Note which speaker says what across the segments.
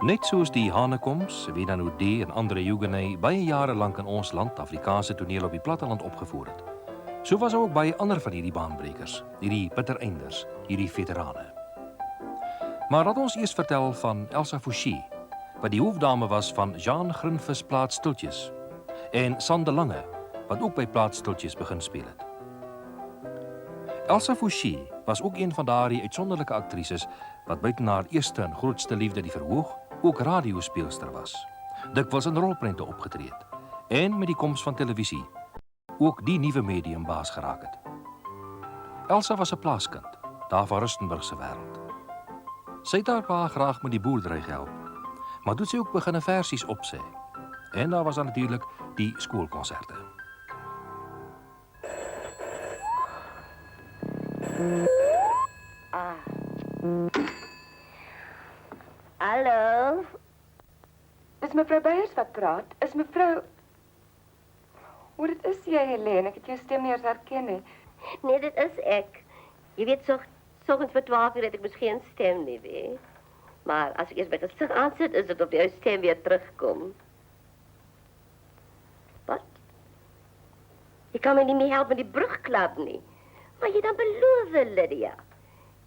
Speaker 1: Net soos die Hanekoms, Wenanodee en andere Huguenot baie jare lank in ons land Afrikaanse toneel op die platteland opgevoer het. So was ook baie ander van hierdie baanbrekers, hierdie bittereinders, hierdie veterane. Maar laat ons eers vertel van Elsa Fouché, wat die hoofdame was van Jean Grinvis Plaat Stiltjes, en Sande Lange, wat ook by Plaat Stiltjes begin speel het. Elsa Fouché was ook een van daardie uitsonderlike aktrises wat buiten haar eerste en grootste liefde die verhoog ook radiospeelster was. Dikwels in rolprente opgetree het en met die koms van televisie ook die nuwe medium baas geraak het. Elsa was 'n plaaskind, daar van Rustenburgse wêreld. Sy het haar pa graag met die boerdery gehelp, maar toe sy ook begin versies opsê. En daar was dan natuurlik die skoolkonserte.
Speaker 2: Hallo?
Speaker 3: Is mevrou Beyers wat praat? Is mevrou... Hoe dit is jy, Helene? Ek het jou stem nie eens herken nie.
Speaker 2: Nee, dit is ek. Jy weet, soggens vir 12 uur het ek miskien geen stem nie, weet. Maar as ek eers my gesig aansit, is dit of jou stem weer terugkom. Wat? Jy kan my nie meer help met die brugklap nie. Maar jy dan beloof, Lydia.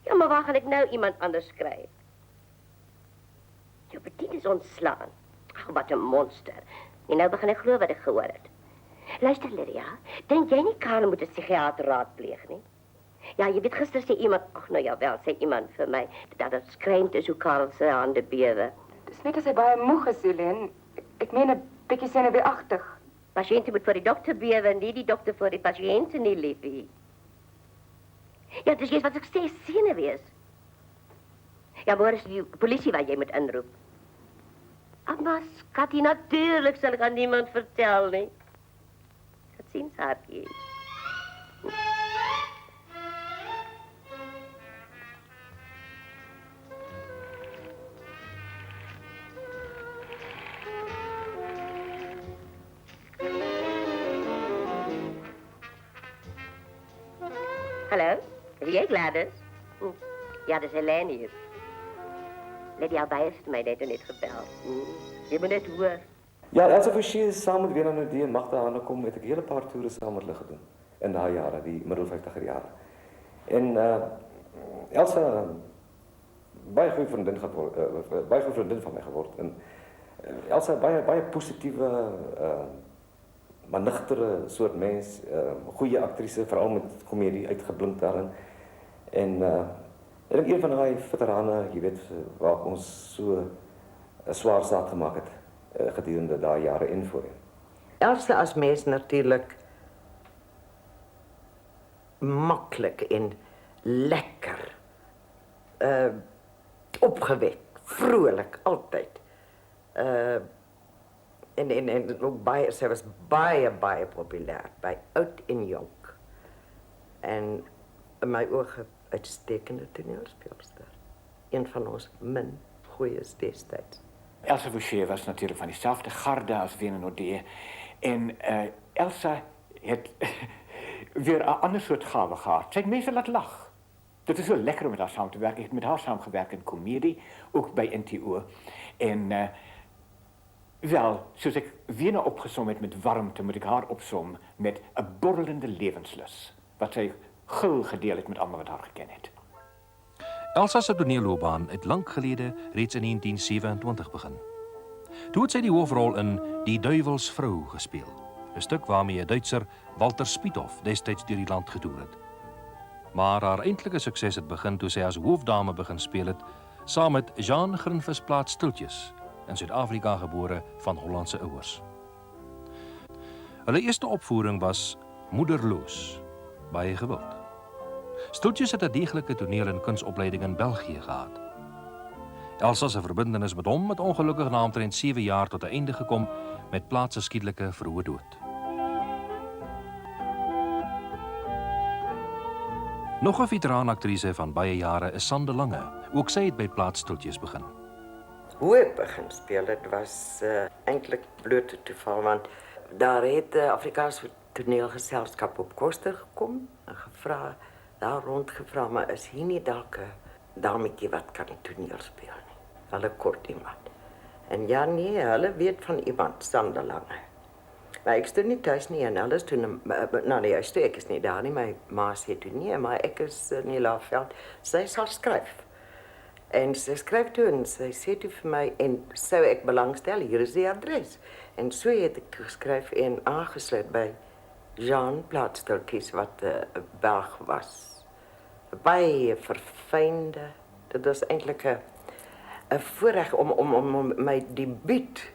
Speaker 2: Ja, maar waar gaan ek nou iemand anders kry? Jou bedien is ontslaan. Ag, wat 'n monster. En nou begin ek glo wat ek gehoor het. Luister, Lydia, dink jy nie Karel moet 'n psigiater raadpleeg nie? Ja, jy weet, gister sê iemand, ag nou ja, wel, sê iemand vir my, dat het skreeuend is hoe Karel sy hande bewe.
Speaker 3: Dis net as hy baie moeg is, Helene. Ek meen 'n bietjie senuweeagtig.
Speaker 2: Patiënte moet vir die dokter bewe, nie die dokter vir die pasiënte nie, liefie. Ja, dis wat ek sê, senuwees. Ja, maar is die polisie wat jy moet inroep. Ag, maar Skatty, natuurlijk sal ek aan niemand vertel nie. Tot ziens, hartjie. Hallo, is jy Gladys? Ja, dis Helene hier. Lydia Beyers het my net gebeld. Jy moet net hoor.
Speaker 4: Ja, Elsa Fouché is saam met Wenanodee en Magda Hanekom het ek 'n hele paar toere saam met hulle gedoen in daai jare, die middel 50er jare. En Elsa baie goeie vriendin geword, baie goeie vriendin van my geword. En Elsa baie positiewe maar nugtere soort mens, goeie aktrise, veral met komedie uitgeblink daarin. En ek dink een van daai veterane, jy weet, waar ons so 'n swaar saak gemaak het gedurende daai jare en voorheen.
Speaker 5: Elsa as mens natuurlik maklik en lekker, opgewek, vrolik, altyd. En ook baie, sy was baie populêr, by oud en jonk. En in my oog uitstekende toneelspeelster. Een van ons min goeies destyds.
Speaker 6: Elsa Fouché was natuurlijk van diezelfde garde als Wenanodee. En Elsa het weer een ander soort gave gehad. Sy het mense laat lag. Het is zo lekker om met haar samen te werken. Ik heb met haar samengewerkt in comedie, ook bij NTO. En wel, zoals ik Wena opgesom het met warmte, moet ik haar opsom met een borrelende levenslus. Wat zij gul gedeeld het met allemaal wat haar gekend het.
Speaker 1: Elsa se toneelloopbaan het lank gelede reeds in 1927 begin. Toe het sy die hoofrol in Die Duivelsvrou gespeel, 'n stuk waarmee 'n Duitser, Walter Spiethoff, destyds deur die land getoer het. Maar haar eintlike sukses het begin toe sy as hoofdame begin speel het, saam met Jean Grinvis Plaat Stiltjes, in Suid-Afrika gebore van Hollandse ouers. Hulle eerste opvoering was Moederloos, baie gewild. Stiltjes het 'n deeglike toneel- en kunsopleiding in België gehad. Elsa se verbintenis met hom het ongelukkig na omtrent 7 jaar tot 'n einde gekom met Plaat se skietelike vroeë dood. Nog 'n veteraanaktrise van baie jare is Sande Lange. Ook sy het by Plaatstoeltjies begin.
Speaker 5: Hoe ek begin speel, dit was eintlik blote toeval, want daar het 'n Afrikaanse toneelgeselskap op Koster gekom en gevra, daar rondgevra, maar is hier nie dalk 'n dametjie wat kan toneel speel nie. Hulle kort iemand. En ja, nee, hulle weet van iemand, Sande Lange. Maar ek stoor nie thuis nie en hulle is toe, nou nee, ek is nie daar nie, my ma sê toe nee, maar ek is in die Laagveld, sy sal skryf. En sy skryf toe en sy sê toe vir my, en sou ek belangstel, hier is die adres. En so het ek geskryf en aangesluit by Jean Plaatstoeltjies, wat 'n Belg was. Baie verfynde, dit was eintlik 'n voorreg om my debuut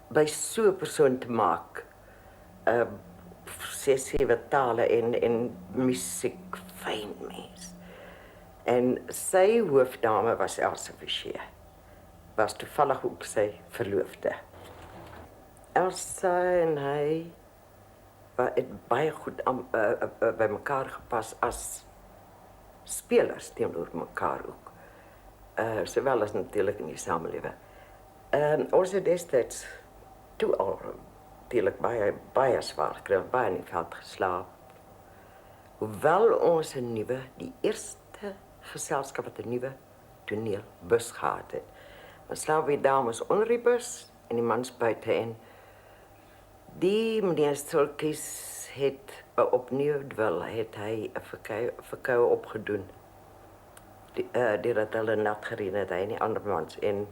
Speaker 5: by so 'n persoon te maak. 6-7 tale en musiek, fyn mens. En sy hoofdame was Elsa Vichier. Was toevallig ook sy verloofde. Elsa en hy het baie goed by mekaar gepas as spelers teenoor mekaar ook. Sowel as natuurlik in die samelewing. Ons het destyds toe al natuurlijk baie zwaar gekry, baie in die veld geslaap. Hoewel ons die eerste geselskap wat 'n nuwe toneelbus gehad het. Ons slaap die dames onder die bus en die mans buite en die meneer Stolkies het opnieuw wel het hy 'n verkoue opgedoen. Deurdat hulle nat gereen het, hy en die ander mans en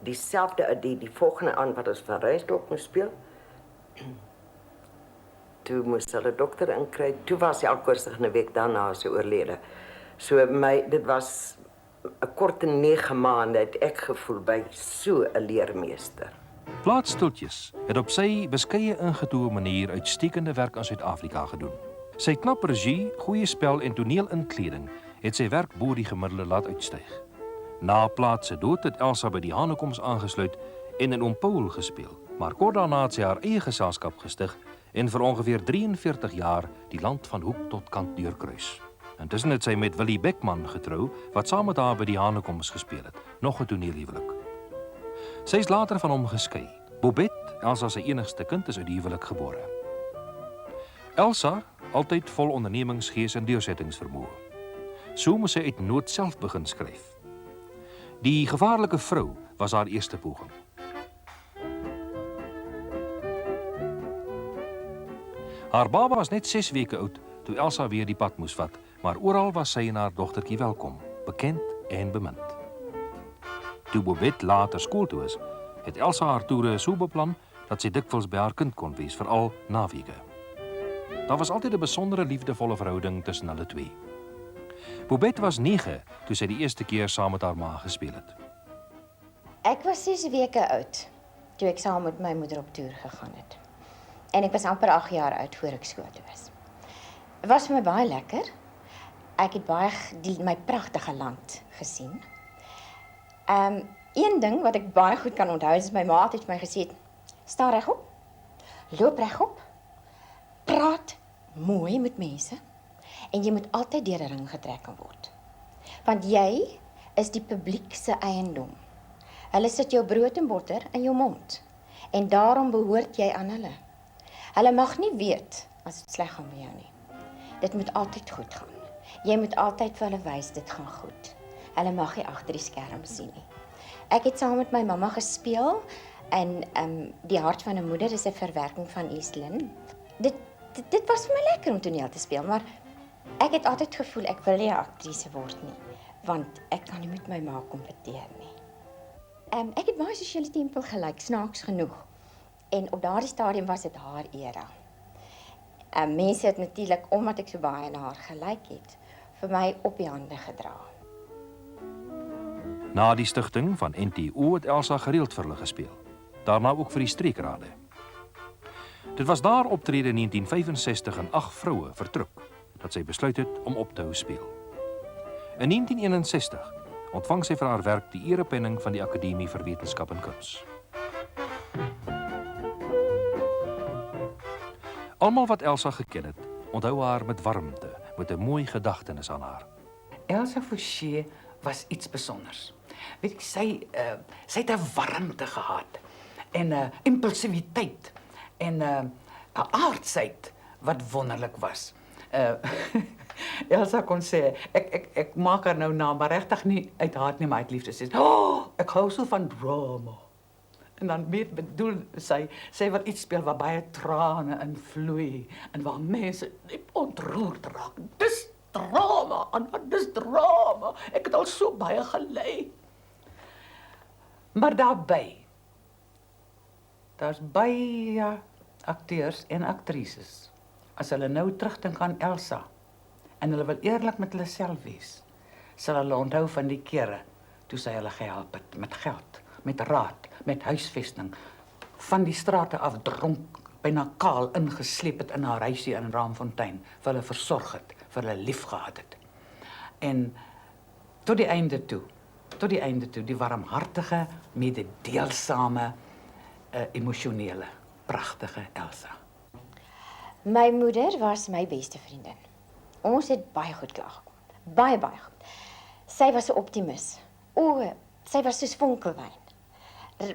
Speaker 5: die volgende aand wat ons van Reisdorp moes speel, toe moes hulle dokter inkry, toe was hy al korsig 'n week daarna sy oorlede. So dit was 'n korte 9 maande het ek gevoel by so 'n leermeester.
Speaker 1: Plaatstoeltjies het op sy beskeie ingetoe manier uitstekende werk aan Suid-Afrika gedoen. Sy knap regie, goeie spel en toneelinkleding het sy werk bo die gemiddelde laat uitstyg. Na Plaat se dood het Elsa by die Hanekoms aangesluit en in Oom Paul gespeel, maar kort daarna het sy haar eie geselskap gestig en vir ongeveer 43 jaar die land van hoek tot kant deurkruis. Intussen het sy met Willie Beckman getrou, wat saam met haar by die Hanekoms gespeel het, nog 'n toneelhuwelik. Sy is later van hom geskei. Bobet, Elsa se enigste kind, is uit die huwelik gebore. Elsa, altyd vol ondernemingsgees en deursettingsvermoë. So moes sy uit nood self begin skryf. Die gevaarlike vrou was haar eerste poging. Haar baba was net 6 weke oud toe Elsa weer die pad moes vat, maar oral was sy en haar dogtertjie welkom, bekend en bemind. Toe Bobet later skool toe is, het Elsa haar toere so beplan dat sy dikwels by haar kind kon wees, veral naweke. Daar was altyd 'n besondere liefdevolle verhouding tussen hulle twee. Bobet was 9 toe sy die eerste keer saam met haar ma gespeel het.
Speaker 7: Ek was 6 weke oud toe ek saam met my moeder op toer gegaan het. En ek was amper 8 jaar oud voor ek skool toe was. Dit was vir my baie lekker. Ek het baie my pragtige land gesien. Een ding wat ek baie goed kan onthou is my ma het vir my gesê, sta regop, loop regop, praat mooi met mense en jy moet altyd deur 'n ring getrek word. Want jy is die publiek se eiendom. Hulle sit jou brood en botter in jou mond en daarom behoort jy aan hulle. Hulle mag nie weet as dit sleg gaan met jou nie. Dit moet altyd goed gaan. Jy moet altyd vir hulle wys dit gaan goed. Hulle mag nie agter die skerm sien nie. Ek het saam met my mamma gespeel en Die hart van 'n moeder is 'n verwerking van Eastlyn. Dit was vir my lekker om toneel te speel, maar ek het altyd gevoel ek wil nie 'n aktrise word nie, want ek kan nie met my ma kompeteer nie. Ek het baie sosiale tempel gelyk, snaaks genoeg. En op daardie stadium was dit haar era. Mense het natuurlik, omdat ek so baie na haar gelyk het, vir my op die hande gedra.
Speaker 1: Na die stigting van NTO het Elsa gereeld vir hulle gespeel. Daarna ook vir die streekrade. Dit was daar optrede in 1965 en 8 vroue vertrek, dat sy besluit het om op te hou speel. In 1961 ontvang sy vir haar werk die erepenning van die Akademie vir Wetenskap en Kuns. Almal wat Elsa geken het, onthou haar met warmte, met 'n mooi gedagtenis aan haar.
Speaker 8: Elsa Fouché was iets besonders. Weet jy, sy het 'n warmte gehad en 'n impulsiwiteit en 'n aardsheid wat wonderlik was. Elsa kon sê, ek maak haar nou na, maar regtig nie uit haat nie, maar uit liefde. Sy sê, "Oh, ek hou so van drama." En dan bedoel sy wil iets speel waar baie trane in vloei en waar mense ontroerd raak. Dis drama, Anna, dis drama. Ek het al so baie gelei. Maar daar's baie akteurs en aktrises. As hulle nou terugdink aan Elsa en hulle wil eerlik met hulle self wees, sal hulle onthou van die kere toe sy hulle gehelp het met geld, met raad, met huisvesting, van die strate af dronk, byna kaal ingesleep het in haar huisie in Raamfontein, vir hulle versorg het, vir hulle liefgehad het. En tot die einde toe, die warmhartige, mededeelsame, emosionele, pragtige Elsa.
Speaker 7: My moeder was my beste vriendin. Ons het baie goed klaargekom. Baie goed. Sy was 'n optimis. Sy was soos vonkelwyn.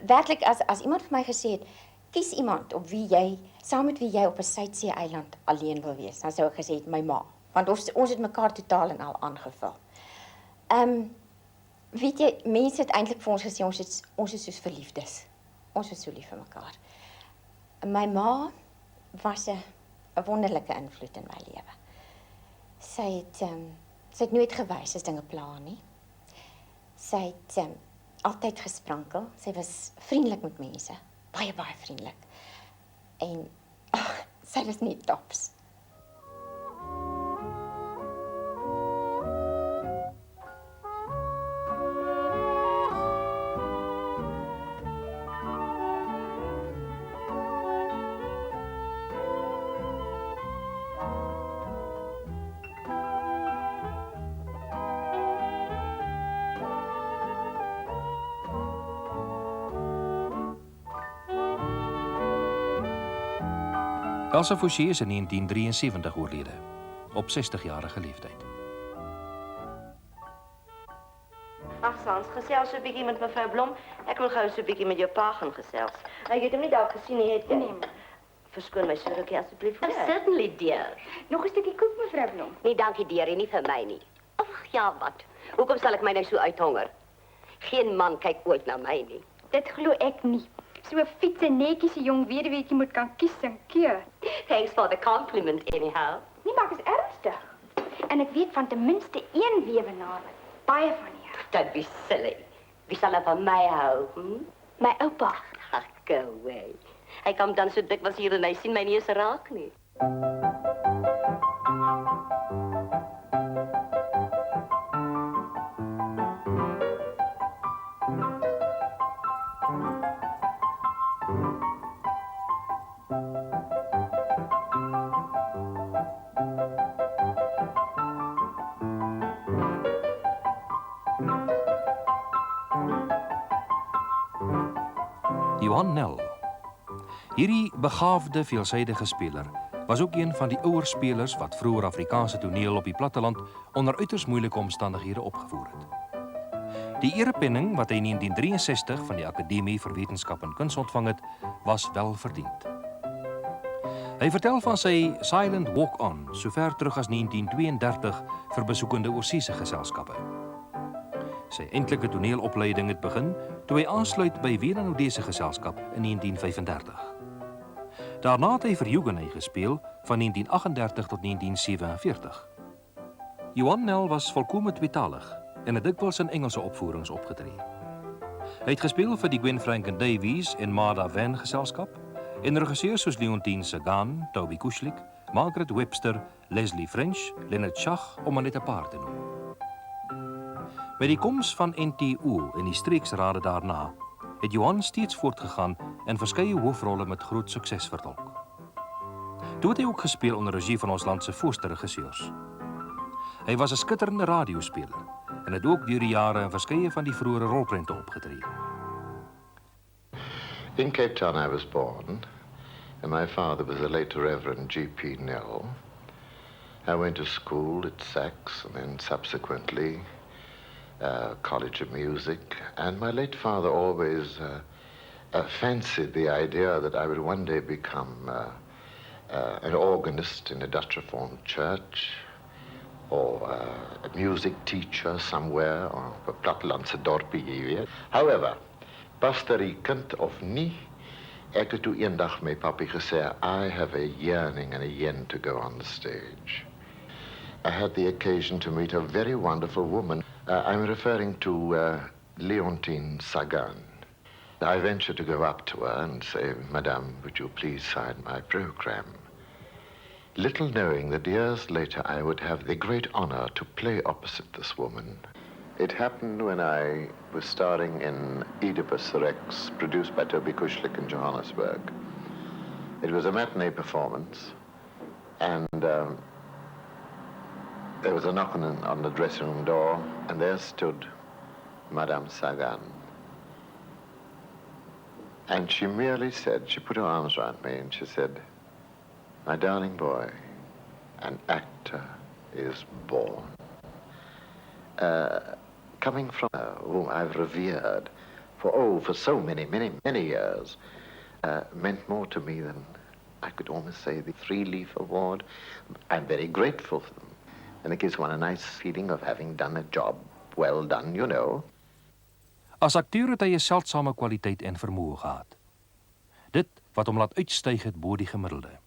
Speaker 7: Werklik, as iemand vir my gesê het, kies iemand saam met wie jy op 'n Suidsee-eiland alleen wil wees, dan sou ek gesê het my ma, want ons het mekaar totaal en al aangevul. Weet jy, mense het eintlik vir ons gesê ons is soos verliefdes. Ons is so lief vir mekaar. My ma was 'n wonderlike invloed in my lewe. Sy het nooit gewys as dinge pla nie. Sy het altyd gesprankel. Sy was vriendelik met mense, baie vriendelik. En sy was net tops.
Speaker 1: Elsa Fouché is in 1973 oorlede, op 60-jarige leeftijd.
Speaker 2: Ag, Sans, gesels so 'n bietjie met mevrou Blom. Ek wil gou so 'n bietjie met jou pa gaan gesels. Jy het hom nie dalk gesien nie, het jy? Nee, maar. Verskoon my, Surukie, asseblief. Certainly, dear.
Speaker 3: Nog 'n stukkie koek, mevrou Blom.
Speaker 2: Nee, dankie, dear, nie vir my nie. Ag, ja, wat? Hoekom sal ek my nou so uithonger? Geen man kyk ooit na my nie.
Speaker 3: Dit glo ek nie. So 'n fietse netjiese jong weduweetjie moet kan kies en keur.
Speaker 2: Thanks for the compliment, anyhow.
Speaker 3: Nee, maar ek is ernstig. En ek weet van ten minste een weewenaar wat baie van jou.
Speaker 2: Don't be silly. Wie sal van my hou?
Speaker 3: My oupa.
Speaker 2: Ach, go away. Hy kom dan so dikwels hier en hy sien my nie eens raak nie.
Speaker 1: Johan Nel. Hierdie begaafde, veelsidige speler was ook een van die ouer spelers wat vroeër Afrikaanse toneel op die platteland onder uiters moeilike omstandighede opgevoer het. Die erepenning wat hy in 1963 van die Akademie vir Wetenskap en Kuns ontvang het, was wel verdiend. Hy vertel van sy Silent Walk-On so ver terug as 1932 vir besoekende oorseese geselskappe. Sy eintlike toneelopleiding het begin toe hy aansluit by weer 'n Odese geselskap in 1935. Daarna het hy vir Huguenot gespeel van 1938 tot 1947. Johan Nel was volkome tweetalig en het dikwels in Engelse opvoerings opgetree. Hy het gespeel vir die Gwen Frank Davies en Martha Van geselskap en regisseurs soos Leontine Sagan, Toby Kushlik, Margaret Webster, Leslie French, Leonard Schach om maar net 'n paar te noem. Met die koms van NTO en die streeksrade daarna het Johan steeds voortgegaan en verskeie hoofrolle met groot sukses vertolk. Toe het hy ook gespeel onder regie van ons land se voorste regisseurs. Hy was 'n skitterende radiospeler en het ook deur die jare in verskeie van die vroeëre rolprente opgetree.
Speaker 9: In Cape Town I was born, and my father was the late Reverend G.P. Nell. I went to school at Sax and then subsequently College of Music. And my late father always fancied the idea that I would one day become an organist in a Dutch Reformed church or a music teacher somewhere or op 'n plattelandse dorpie, jy weet. However, pastoriekind of nie, ek het toe eendag my papi gesê, I have a yearning and a yen to go on the stage. I had the occasion to meet a very wonderful woman. I'm referring to Leontine Sagan. I ventured to go up to her and say, Madame, would you please sign my program? Little knowing that years later I would have the great honor to play opposite this woman. It happened when I was starring in Oedipus Rex, produced by Toby Kushlik in Johannesburg. It was a matinee performance, and there was a knock on the dressing room door, and there stood Madame Sagan. And she merely said, she put her arms around me, and she said, my darling boy, an actor is born. Coming from her, whom I've revered for so many years, meant more to me than I could almost say the 3-leaf award. I'm very grateful for them. And it gives one a nice feeling of having done a job well done, you know.
Speaker 1: As akteur het hy 'n seldsame kwaliteit en vermoë gehad. Dit wat hom laat uitstyg het bo die gemiddelde.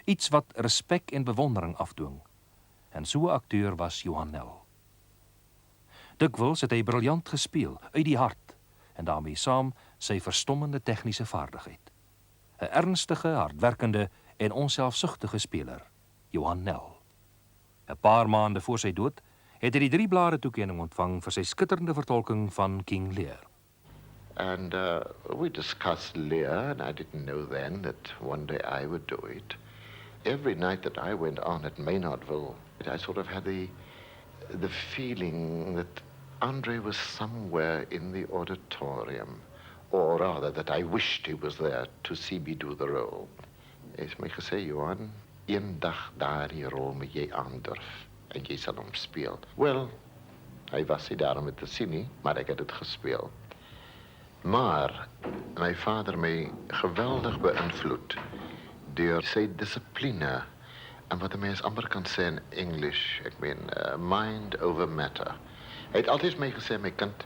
Speaker 1: Iets wat respek en bewondering afdwing. En so 'n akteur was Johan Nel. Dikwels het hy briljant gespeel, uit die hart, en daarmee saam sy verstommende tegniese vaardigheid. 'n Ernstige, hardwerkende en onselfsugtige speler, Johan Nel. 'n Paar maande voor sy dood het hy die 3 blare toekenning ontvang vir sy skitterende vertolking van King Lear.
Speaker 9: And we discussed Lear, and I didn't know then that one day I would do it. Every night that I went on at Maynardville, I sort of had the feeling that Andre was somewhere in the auditorium, or rather that I wished he was there to see me do the role. Hy het my gesê, Johan, eendag daardie rol moet jy aandurf en jy sal hom speel. Wel, hy was nie daar om het te sien nie, maar ek het dit gespeel. Maar my vader my geweldig beïnvloed deur sy dissipline en wat 'n mens amper kan sê in English, ek meen, mind over matter. Hy het altyd my gesê, my kind,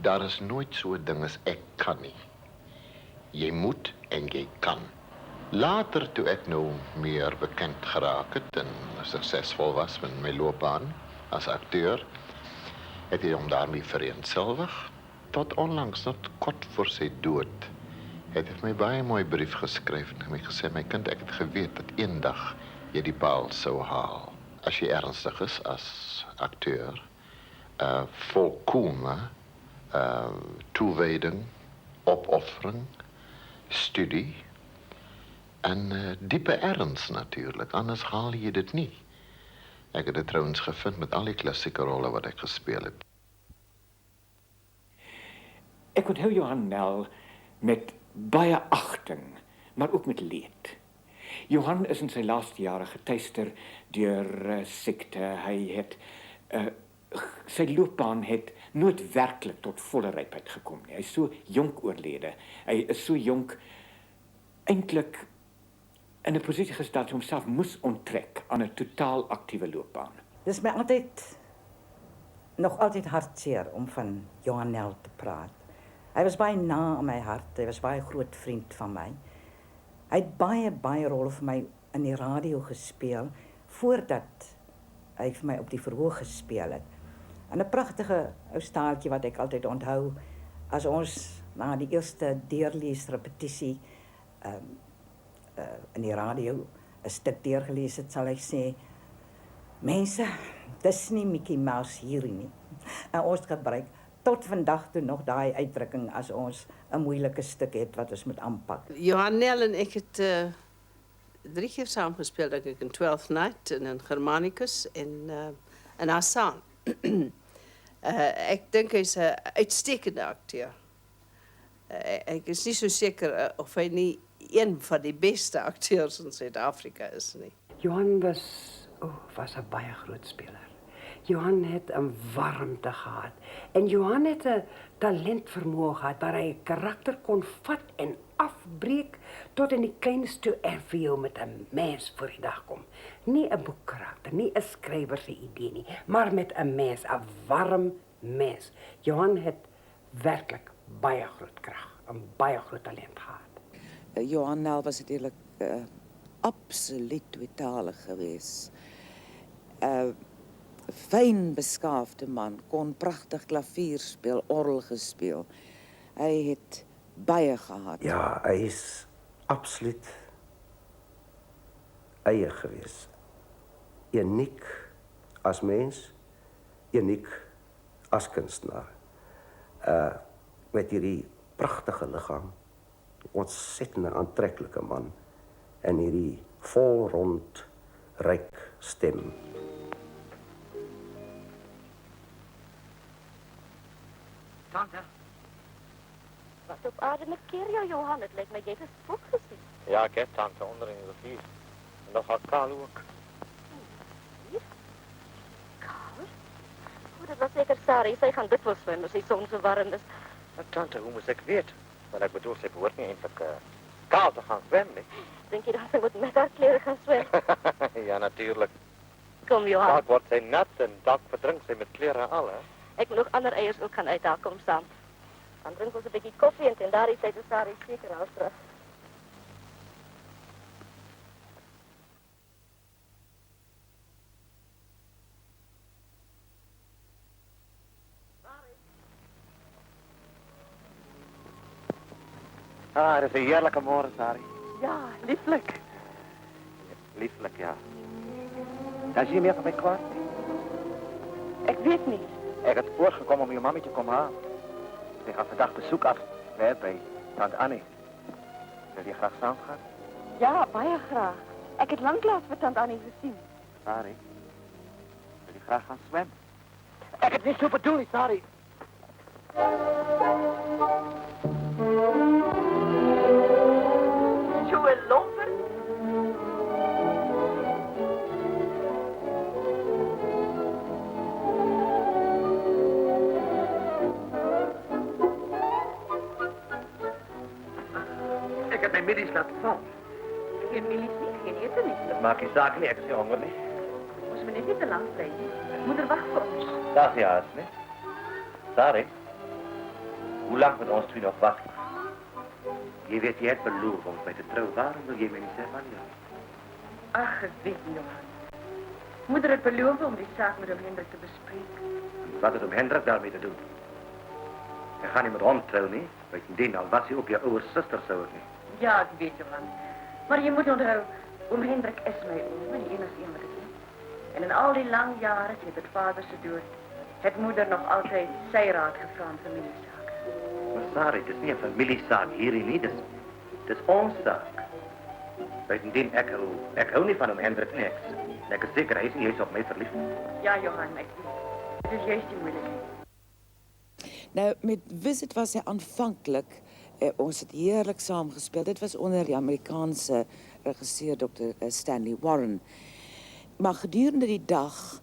Speaker 9: daar is nooit so 'n ding as ek kan nie. Jy moet en jy kan. Later, toe ek nou meer bekend geraak het en suksesvol was met my loopbaan as akteur, het hy hom daarmee vereenselwig. Tot onlangs, not kort voor sy dood, het hy my baie mooi brief geskryf en my gesê, my kind, ek het geweet dat eendag jy die paal sou haal. As jy ernstig is as akteur, volkome toewyding, opoffering, studie en diepe erns natuurlijk, anders haal jy dit nie. Ek het dit trouwens gevind met al die klassieke rolle wat ek gespeel het.
Speaker 6: Ek onthou Johan Nel met baie agting, maar ook met leed. Johan is in sy laaste jare getuister deur siekte. Hy het sy loopbaan het nooit werklik tot volle rypheid gekom nie. Hy is so jonk oorlede. Hy is so jonk eintlik in 'n posisie gestel homself moes onttrek aan 'n totaal aktiewe loopbaan.
Speaker 10: Dis my nog altyd hartseer om van Johan Nel te praat. Hy was baie na aan my hart, hy was baie groot vriend van my. Hy het baie rolle vir my in die radio gespeel, voordat hy vir my op die verhoog gespeel het. En 'n pragtige ou staaltjie wat ek altyd onthou, as ons na die eerste deurleesrepetisie in die radio 'n stuk deurgelees het, sal hy sê, mense, dis nie Mickey Mouse hier nie. En ons gebruik tot vandag toe nog daai uitdrukking as ons 'n moeilike stuk het wat ons moet aanpak.
Speaker 11: Johan Nel en ek het 3 keer saam gespeel, dink ek, in 12th Night en in Germanicus en in Hassan. Ek dink hy's 'n uitstekende akteur. Ek is nie so seker of hy nie een van die beste akteurs in Suid-Afrika is nie.
Speaker 12: Johan was was 'n baie groot speler. Johan het 'n warmte gehad en Johan het 'n talentvermoë gehad waar hy 'n karakter kon vat en afbreek tot in die kleinste en vir jou met 'n mens voor die dag kom. Nie 'n boekkarakter, nie 'n skrywer se idee nie, maar met 'n mens, 'n warm mens. Johan het werklik baie groot krag, 'n baie groot talent gehad.
Speaker 13: Johan Nel was natuurlijk absoluut tweetalig geweest. Fijn beskaafde man, kon prachtig klavier speel, orgel gespeel. Hy het baie gehad.
Speaker 4: Ja, hy is absoluut eie geweest. Uniek as mens, uniek as kunstenaar. Met hierdie pragtige liggaam, ontsettende aantreklike man en hierdie vol rond ryk stem.
Speaker 14: Tante.
Speaker 2: Wat op aarde met keer jou, Johan? Het lijkt mij jy het 'n spook gesien.
Speaker 14: Ja, ek het tante onder in die rivier. En nog haar kaal ook.
Speaker 2: Hier? Kaal? O, dat was zeker Sarah. Sy gaan dikwels swem as die son so warm is.
Speaker 14: Maar tante, hoe moest ik weten? Want ik bedoel, ze behoort niet eindelijk kaal te gaan zwemmen. Nee?
Speaker 2: Denk je dat sy moet met haar kleren gaan zwemmen?
Speaker 14: Ja, natuurlijk.
Speaker 2: Kom, Johan.
Speaker 14: Dalk wordt zij nat en dalk verdrinkt zij met kleren en al, hè?
Speaker 2: Ik moet nog andere eiers ook gaan uithalen, kom saam. Dan drinken we een beetje koffie en ten daar is de Sarah zeker al terug.
Speaker 14: Ah, het is een heerlijke morgen, Sari.
Speaker 2: Ja, lieflijk.
Speaker 14: Lieflijk, ja. Kan je meer van mij kwaad?
Speaker 2: Ik weet niet.
Speaker 14: Ik heb voorgekomen om je mami te komen halen. Ze gaat vandaag bezoek af bij tante Annie. Wil je graag samen gaan?
Speaker 2: Ja, baie graag. Ik heb langklaas met tante Annie gezien.
Speaker 14: Sari, wil je graag gaan zwemmen? Ik heb niet zo bedoeld, Sari.
Speaker 2: Zo een loper?
Speaker 14: Ik heb mijn middies laten vallen.
Speaker 2: Geen milies niet, geen eten niet.
Speaker 14: Dat maakt je zaken niet, ik zie honger niet.
Speaker 2: Moest me niet te lang blijven. Moeder wacht voor ons.
Speaker 14: Dag ja, is niet. Sari, hoe lang moet ons twee nog wachten? Je weet, je hebt beloofd om mij te trouwen. Waarom wil je mij niet zeggen van ja?
Speaker 2: Ach, ik weet niet, Johan. Moeder heeft beloofd om die zaak met Hendrik te bespreken.
Speaker 14: Wat het om Hendrik daarmee te doen? Je gaat niet met hem trouwen, niet? Bovendien, al was hij ook je oude zuster, zou het niet.
Speaker 2: Ja, ik weet, Johan. Maar je moet onthouden, oom Hendrik is mijn oom, die enige een wat ik weet. En in al die lange jaren, sinds het vader ze dood, heeft moeder nog altijd zij raad gevraagd van familiezaken.
Speaker 14: Maar Sari, het is niet een familiezaak hier niet. Het is onze zaak. Bovendien, ik hou niet van oom Hendrik niks. En ik is zeker, hij is niet eens op mij verliefd.
Speaker 2: Ja, Johan, ik weet. Het is juist die moeilijkheid.
Speaker 13: Nou, met Visit was hij aanvankelijk, ons het heerlijk samengespeeld. Dit was onder de Amerikaanse regisseur Dr. Stanley Warren. Maar gedurende die dag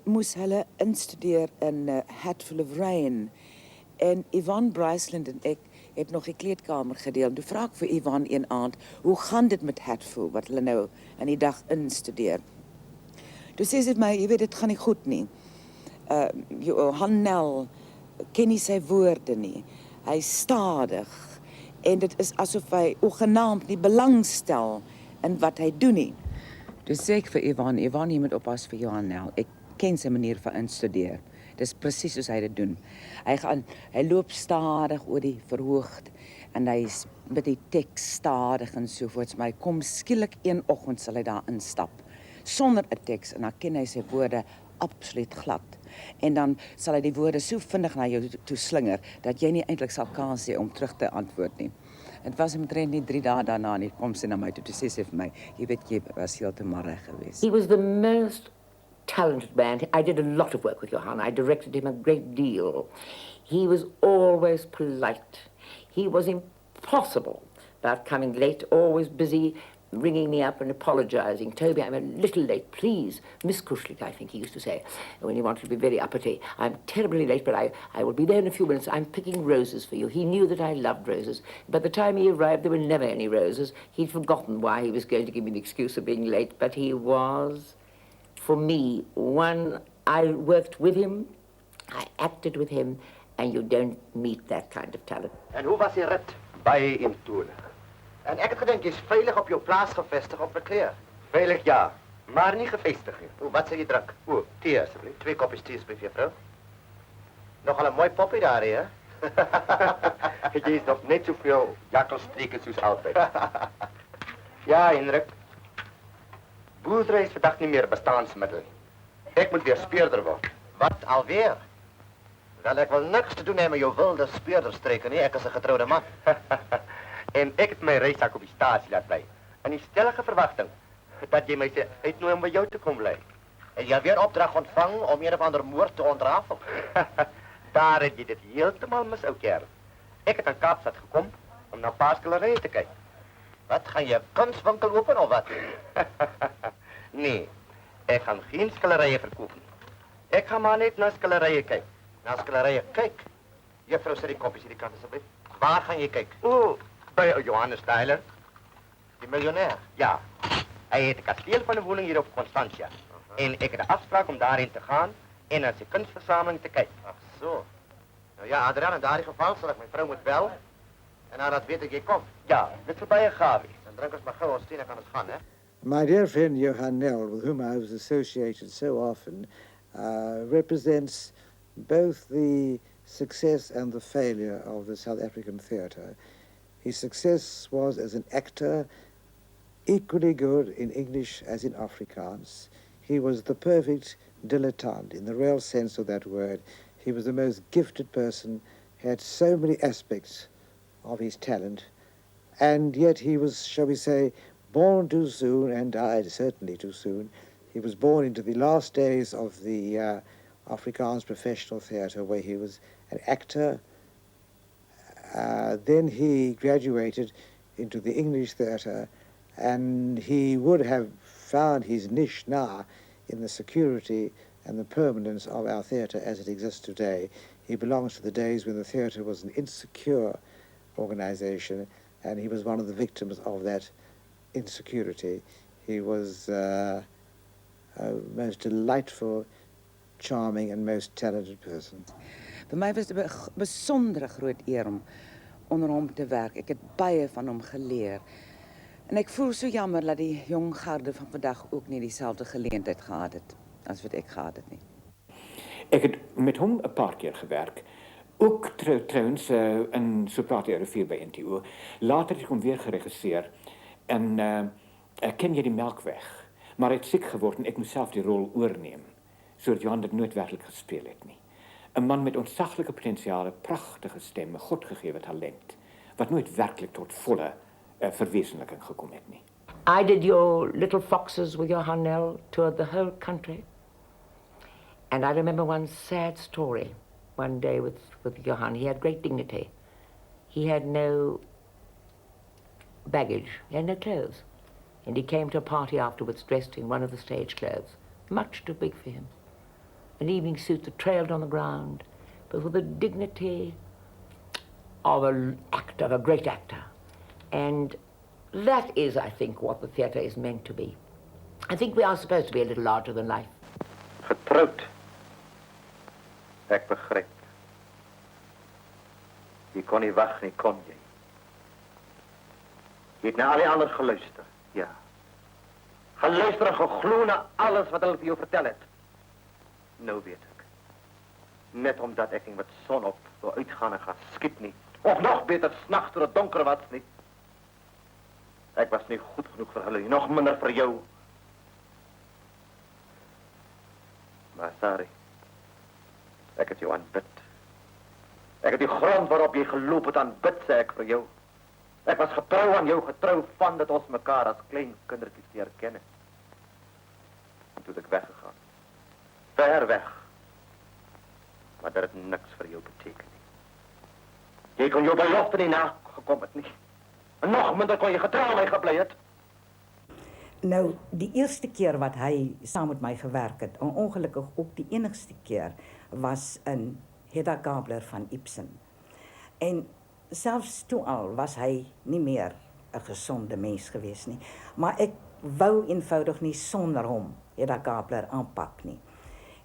Speaker 13: moest hulle instudeer in Hatful of Rain. En Yvonne Bryceland en ik heb nog die kleedkamer gedeeld. Toen vraag ik voor Yvonne een aand, hoe gaan dit met Hatful, wat hulle nou aan die dag instudeer? Toen zei ze mij, je weet, het gaat niet goed nie. Johan Nel ken nie sy woorde nie. Hy is stadig. En dit is asof hy ogenaamd nie belangstel in wat hy doen nie. Toe sê ek vir Yvonne, jy moet oppas vir Johan Nel. Ek ken sy manier van instudeer. Dis presies soos hy dit doen. Hy loop stadig oor die verhoogd en hy's met die teks stadig en sovoorts, maar hy kom skielik een oggend sal hy daar instap sonder 'n teks en dan ken hy sy woorde absoluut glad. En dan sal hy die woorde so vinnig na jou toe slinger dat jy nie eintlik sal kans hê om terug te antwoord nie. Het was omtrent nie 3 dae daarna nie kom sy na my toe sê sy vir my, jy weet jy was heeltemal reg geweest.
Speaker 5: He was the most talented man. I did a lot of work with Johan. I directed him a great deal. He was always polite. He was impossible about coming late, always busy.
Speaker 15: ringing me up and apologizing. Toby, I'm a little late, please. Miss Cushlick, I think he used to say, when he wanted to be very uppity. I'm terribly late, but I will be there in a few minutes. I'm picking roses for you. He knew that I loved roses. By the time he arrived, there were never any roses. He'd forgotten why he was going to give me the excuse of being late, but he was, for me, I worked with him, I acted with him, and you don't meet that kind of talent.
Speaker 14: En hoe was je rit? Baie eentonig. En ek het gedink jy's veilig op jou plaas gevestig op Verkleer. Veilig ja, maar nie gevestig nie. O, wat sê jy drink? O, thee asseblief. 2 koppies thee asseblief, juffrou. Nogal 'n mooi poppie daar, hè? Jy is nog net soveel jakkelstreke soos altyd. Ja, Hendrik. Boerdery is vandag nie meer 'n bestaansmiddel nie. Ek moet weer speurder word. Wat alweer? Wel, ek wil niks te doen hê met jou wilde speurderstreke nie. Ek is 'n getroude man. En ek het my reisak op die stasie laat bly. In die stellige verwagting dat jy my sê uitnooi om by jou te kom bly. En jy weer opdrag ontvang om een of ander moord te ontrafel. Daar het jy dit heeltemal mis, ou kerel. Ek het aan Kaapstad gekom om na paaskelery te kyk. Wat, gaan jy 'n kunswinkel open of wat? Nee, ek gaan geen skillerye verkoop nie. Ek gaan maar net na skillerye kyk. Na skillerye kyk. Juffrou, sit die koppies hierdie kant asseblief. Waar gaan jy kyk? O, by Johannes Tyler. Die miljonair? Ja. Hy het 'n kasteel van 'n woning hier op Constantia. En ek het 'n afspraak om daarheen te gaan en na sy kunsversameling te kyk. Ag so. Nou ja, Adrian, in daardie geval sal ek my vrou moet bel en haar laat weet ek jy kom. Ja, dit sal baie gaaf wees. Dan drink ons maar gou ons tee en kan ons gaan, hè?
Speaker 16: My dear friend Johan Nel, with whom I was associated so often, represents both the success and the failure of the South African theatre. His success was as an actor, equally good in English as in Afrikaans. He was the perfect dilettante in the real sense of that word. He was the most gifted person, had so many aspects of his talent, and yet he was, shall we say, born too soon and died certainly too soon. He was born into the last days of the Afrikaans professional theatre, where he was an actor. Then he graduated into the English theatre, and he would have found his niche now in the security and the permanence of our theatre as it exists today. He belongs to the days when the theatre was an insecure organization, and he was one of the victims of that insecurity. He was a most delightful, charming and most talented person.
Speaker 13: Vir my was dit 'n besondere groot eer om onder hom te werk. Ek het baie van hom geleer. En ek voel so jammer dat die jong garde van vandag ook nie dieselfde geleentheid gehad het as wat ek gehad het nie.
Speaker 6: Ek het met hom 'n paar keer gewerk. Ook trouwens in Sopraat Rivier by NTO. Later het ek hom weer geregisseer. En ken jy die Melkweg? Maar hy het siek geword en ek moes self die rol oorneem. Sodat Johan dit nooit werklik gespeel het nie. 'n man met ontsaglike potensiale, pragtige stem, godgegewe talent, wat nooit werklik tot volle verwesenliking gekom het nie.
Speaker 15: I did your Little Foxes with Johan Nel, toured the whole country. And I remember one sad story one day with Johan. He had great dignity. He had no baggage, he had no clothes. And he came to a party afterwards dressed in one of the stage clothes, much too big for him. An evening suit that trailed on the ground, but with the dignity of an actor, a great actor. And that is, I think, what the theatre is meant to be. I think we are supposed to be a little larger than life.
Speaker 14: Getroud. Ek begryp. Jy kon nie wag nie, kon jy? Jy het na al die anders geluister, ja. Geluister en geglo na alles wat hulle vir jou vertel het. Nou weet ek. Net omdat ek nie met son op wil uitgaan en gaan skiet nie. Of nog beter, s'nags toe dit donker was nie. Ek was nie goed genoeg vir hulle nie, nog minder vir jou. Maar sorry. Ek het jou aanbid. Ek het die grond waarop jy geloop het aanbid, sê ek vir jou. Ek was getrou aan jou, getrou van dat ons mekaar as klein kindertjies leer ken het. En toe het ek weggegaan. Ver weg. Maar dat het niks vir jou beteken nie. Jy kon jou belofte nie nagekom het nie. En nog minder kon jy getrouw my gebly het.
Speaker 10: Nou, die eerste keer wat hy saam met my gewerk het, en ongelukkig ook die enigste keer, was in Hedda Gabler van Ibsen. En selfs toe al was hy nie meer 'n gesonde mens gewees nie, maar ek wou eenvoudig nie sonder hom Hedda Gabler aanpak nie.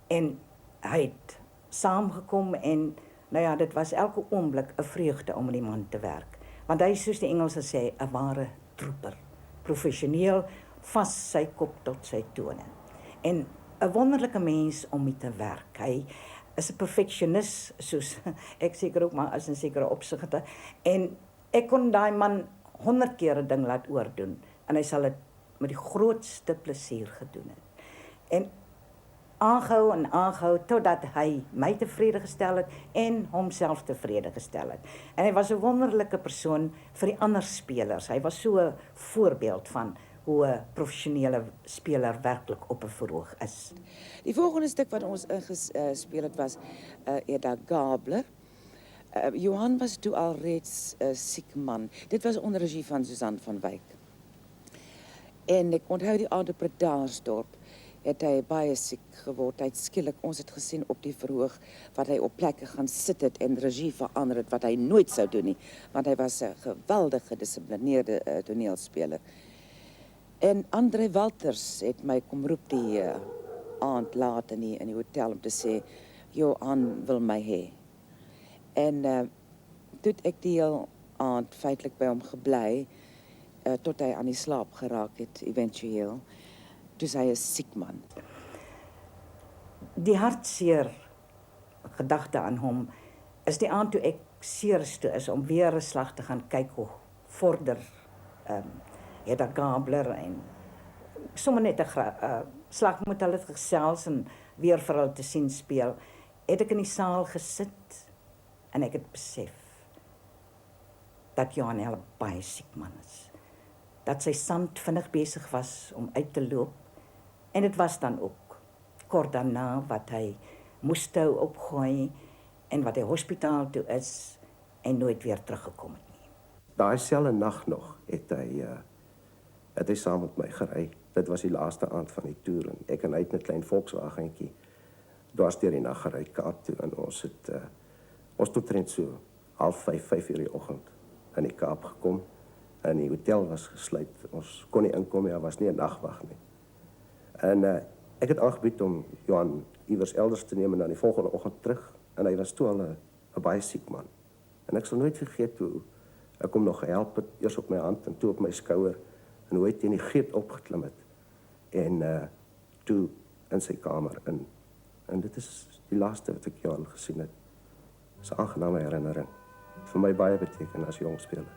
Speaker 10: En hy het saamgekom en nou ja, dit was elke oomblik 'n vreugde om met die man te werk. Want hy is, soos die Engelse sê, 'n ware trooper, professioneel, vas sy kop tot sy tone. En 'n wonderlike mens om mee te werk. Hy is 'n perfeksionis, soos ek seker ook maar as in sekere opsigte. En ek kon daai man 100 keer 'n ding laat oordoen en hy sal dit met die grootste plesier gedoen het. En aangehou totdat hy my tevrede gestel het en homself tevrede gestel het. En hy was 'n wonderlike persoon vir die ander spelers. Hy was so 'n voorbeeld van hoe 'n professionele speler werklik op 'n verhoog is.
Speaker 13: Die volgende stuk wat ons ingespeel het was Hedda Gabler. Johan was toe al reeds 'n siek man. Dit was onder regie van Susan van Wyk. En ek onthou die aand op Bredasdorp het hy baie siek geword. Hy het skielik, ons het gesien op die verhoog wat hy op plekke gaan sit het en regie verander het wat hy nooit sou doen nie, want hy was 'n geweldig gedissiplineerde toneelspeler. En Andre Walters het my kom roep die aand laat in die hotel om te sê, Johan wil my hê. En toe het ek die heel aand feitlik by hom gebly, tot hy aan die slaap geraak het, eventueel. Dus hy is siek man.
Speaker 10: Die hartseer gedagte aan hom is die aand toe ek seeres toe is om weer 'n slag te gaan kyk hoe vorder Hedda Gabler en sommer net 'n slag met hulle gesels en weer vir hulle te sien speel. Het ek in die saal gesit en ek het besef dat Johan baie siek man is. Dat sy sand vinnig besig was om uit te loop. En dit was dan ook kort daarna wat hy moes tou opgooi en wat hy hospitaal toe is en nooit weer teruggekom het nie.
Speaker 17: Daai selfde nag nog het hy saam met my gery. Dit was die laaste aand van die toer en ek en hy het 'n klein Volkswagentjie dwars deur die nag gery Kaap toe en ons het omtrent so 4:30 die oggend in die Kaap gekom en die hotel was gesluit. Ons kon nie inkom nie, daar was nie 'n nagwag nie. En ek het aangebied om Johan iewers elders te neem en dan die volgende oggend terug en hy was toe al 'n baie siek man. En ek sal nooit vergeet hoe ek hom nog gehelp het, eers op my hand en toe op my skouer en hoe hy teen die geet opgeklim het en toe in sy kamer in. En dit is die laaste wat ek Johan gesien het. Dis 'n aangename herinnering. Vir my baie beteken as jong speler.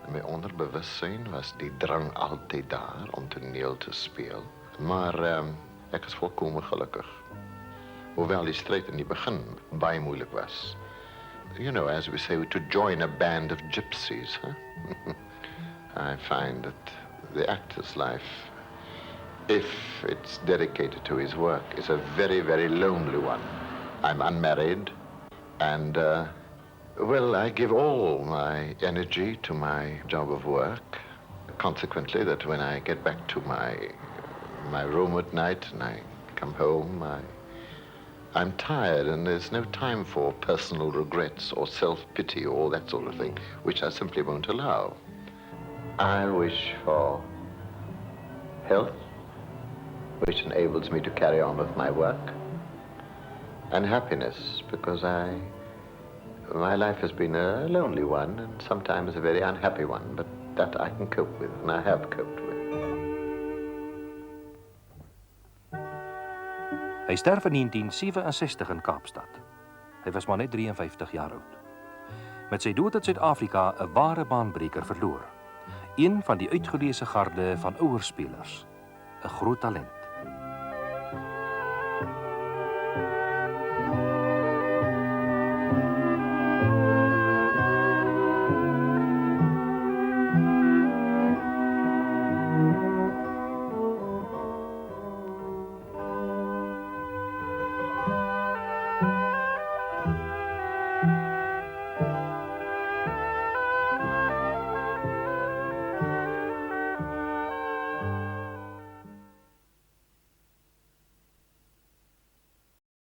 Speaker 9: In my onderbewussyn was die drang altyd daar om toneel te speel. Maar ek is volkome gelukkig. Hoewel die stryd in die begin baie moeilik was. You know, as we say, to join a band of gypsies. Huh? I find that the actor's life, if it's dedicated to his work, is a very, very lonely one. I'm unmarried and well, I give all my energy to my job of work. Consequently, that when I get back to my room at night and I come home, I'm tired and there's no time for personal regrets or self-pity or all that sort of thing, which I simply won't allow. I wish for health, which enables me to carry on with my work, and happiness, because my life has been a lonely one and sometimes a very unhappy one, but that I can cope with, and I have coped with.
Speaker 1: Hy sterf in 1967 in Kaapstad. Hy was maar net 53 jaar oud. Met sy dood het Suid-Afrika 'n ware baanbreker verloor. Een van die uitgeleese garde van ouer spelers, 'n groot talent.